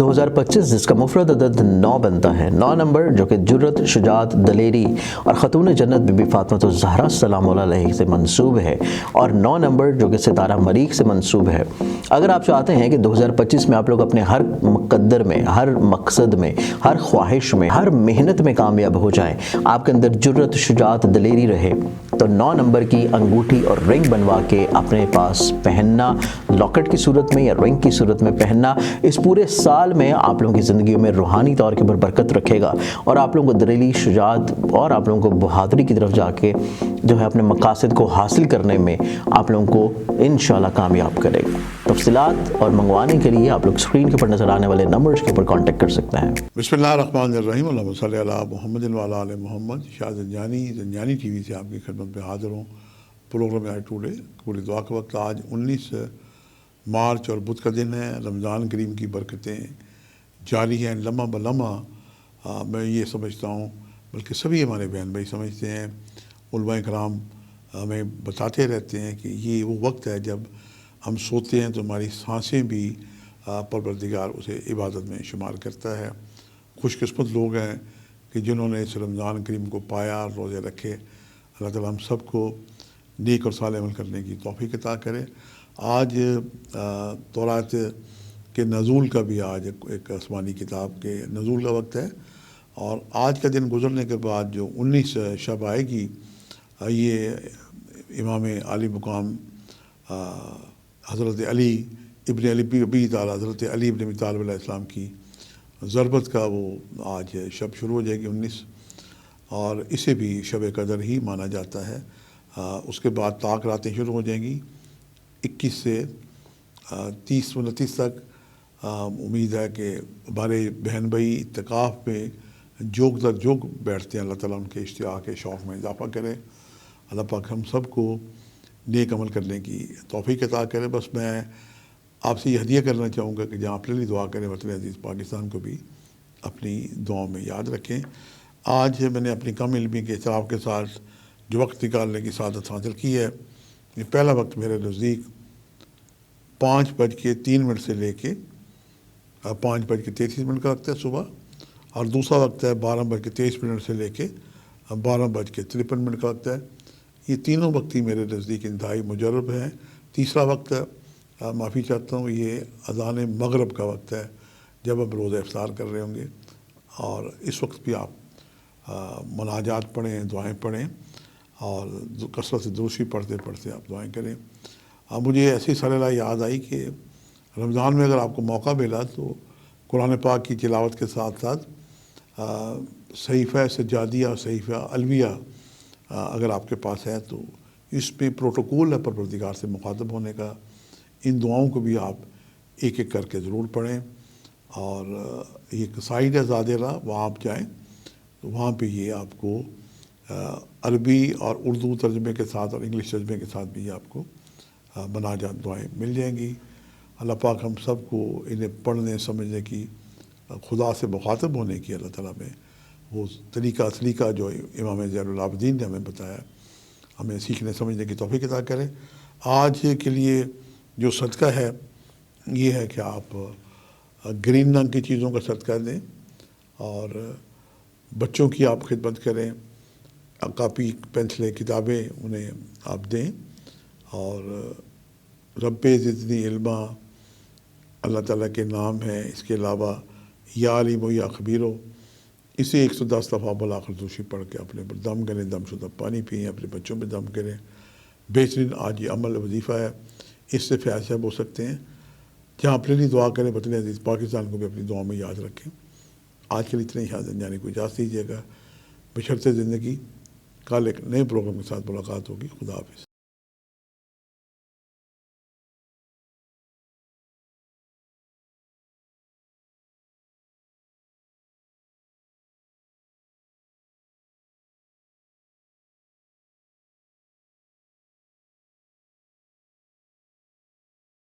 2025 जिसका मुफरद अदद 9 बनता है। 9 नंबर जो कि जुर्रत, शुजात, दलेरी और ख़तून जन्नत बीबी फ़ातिमा ज़हरा सलाम अलैहा से मंसूब है, और 9 नंबर जो कि सितारा मरीख से मंसूब है। अगर आप चाहते हैं कि 2025 में आप लोग अपने हर मुक़द्दर में, हर मकसद में, हर ख्वाहिश में, हर मेहनत में कामयाब हो जाएं, आपके अंदर जुर्रत, शुजात, दलेरी रहे, तो 9 नंबर की अंगूठी और रिंग बनवा के अपने पास पहनना, लॉकेट की सूरत में या रिंग की सूरत में पहनना, इस पूरे साल में आप लोगों की ज़िंदगी में रूहानी तौर के ऊपर बरकत रखेगा और आप लोगों को दलेरी, शुजात और आप लोगों को बहादुरी की तरफ जाके जो है अपने मकासद को हासिल करने में आप लोगों को इंशाल्लाह कामयाब करेगा। तफसीलात और मंगवाने के लिए आप लोग स्क्रीन के ऊपर नज़र आने वाले नंबर्स के ऊपर कॉन्टेक्ट कर सकते हैं। बिस्मिल्लाहिर्रहमानिर्रहीम, अल्लाहुम्मा सल्ली अला मुहम्मदिन व अला आलि मुहम्मद। शाह ज़ंजानी टीवी से आपकी खिदमत में हाज़िर हूँ। प्रोग्राम आई टुडे पूरी दुआ का वक्त। आज 19 मार्च और बुध का दिन है। रमज़ान करीम की बरकतें जारी हैं लम्हा ब लम्हा। मैं ये समझता हूँ, बल्कि सभी हमारे बहन भाई समझते हैं, उलमाए कराम हमें बताते रहते हैं कि ये वो वक्त है जब हम सोते हैं तो हमारी सांसें भी परवरदिगार उसे इबादत में शुमार करता है। खुशकिस्मत लोग हैं कि जिन्होंने इस रमज़ान करीम को पाया, रोज़े रखे। अल्लाह ताला हम सबको नेक और साले अमल करने की तौफीक अता करे। आज तौरात के नज़ूल का भी आज एक आसमानी किताब के नज़ूल का वक्त है, और आज का दिन गुज़रने के बाद जो 19 शब आएगी, ये इमाम आली मुकाम हज़रत अली इब्न अबी तालिब, हज़रत अली इब्न अबी तालिब अलैहिस्सलाम की ज़रबत का वो आज शब शुरू हो जाएगी 19, और इसे भी शब कदर ही माना जाता है। उसके बाद ताक रातें शुरू हो जाएंगी 21 से 30-29 तक। उम्मीद है कि हमारे बहन भाई इत्तिकाफ़ में जोग दर जोग बैठते हैं। अल्लाह ताला उनके इश्तियाक़ के शौक़ में इजाफ़ा करे। अल्लाह पाक हम सब को नेक अमल करने की तौफ़ीक अता करे। बस मैं आपसे ये हदिया करना चाहूँगा कि जहाँ अपने लिए दुआ करें, वतन अज़ीज़ पाकिस्तान को भी अपनी दुआओं में याद रखें। आज मैंने अपनी कम इल्मी के इतराफ़ के साथ जो वक्त निकालने की सादत हासिल की है, ये पहला वक्त मेरे नज़दीक 5:03 से लेके 5:33 का वक्त है सुबह, और दूसरा वक्त है 12:23 से लेके 12:53 का वक्त है। ये तीनों वक्त ही मेरे नज़दीक इंतहाई मुजर्रब हैं। तीसरा वक्त माफ़ी चाहता हूँ, ये अज़ान मगरब का वक्त है, जब आप रोज़ा इफ्तार कर रहे होंगे, और इस वक्त भी आप मुनाजात पढ़ें, दुआएं पढ़ें, और कसरत से दुरूशी पढ़ते पढ़ते आप दुआएं करें। मुझे ऐसी सलाह याद आई कि रमज़ान में अगर आपको मौका मिला तो कुरान पाक की तिलावत के साथ साथ सहीफ़ा सज्जादिया और सहीफ़ा अलविया अगर आपके पास है तो इसमें प्रोटोकॉल है परवरदिगार से मुखातब होने का। इन दुआओं को भी आप एक एक करके ज़रूर पढ़ें। और एक साइट है ज़ादिरा, वहाँ आप जाएँ तो वहाँ पे ये आपको अरबी और उर्दू तर्जमे के साथ और इंग्लिश तर्जमे के साथ भी आपको मुनाजात दुआएं मिल जाएंगी। अल्लाह पाक हम सब को इन्हें पढ़ने समझने की, खुदा से मुखातब होने की अल्लाह ताला में वो तरीका जो इमाम ज़ैनुल आबिदीन ने हमें बताया, हमें सीखने समझने की तौफीक अता करें। आज के लिए जो सदका है ये है कि आप ग्रीन रंग की चीज़ों का सदका दें, और बच्चों की आप खिदमत करें, कापी पेंसिलें किताबें उन्हें आप दें। और रब्बे ज़िदनी इल्मा अल्लाह ताला के नाम है। इसके अलावा या अलीम या खबीरो, इसे 110 दफ़ा बल आखिर दूषी पढ़ के अपने पर दम करें, दमशुदा पानी पिएँ, अपने बच्चों में दम करें। बेहतरीन आज ये अमल वजीफ़ा है, इससे फ़ैज़ हो सकते हैं। जहाँ अपने लिए दुआ करें, वतन अज़ीज़ पाकिस्तान को भी अपनी दुआ में याद रखें। आज के लिए इतने ही हाज़िर जाने को इजाज़त दीजिएगा। बशर्ते ज़िंदगी, कल एक नए प्रोग्राम के साथ मुलाकात होगी। खुदा हाफ़िज़।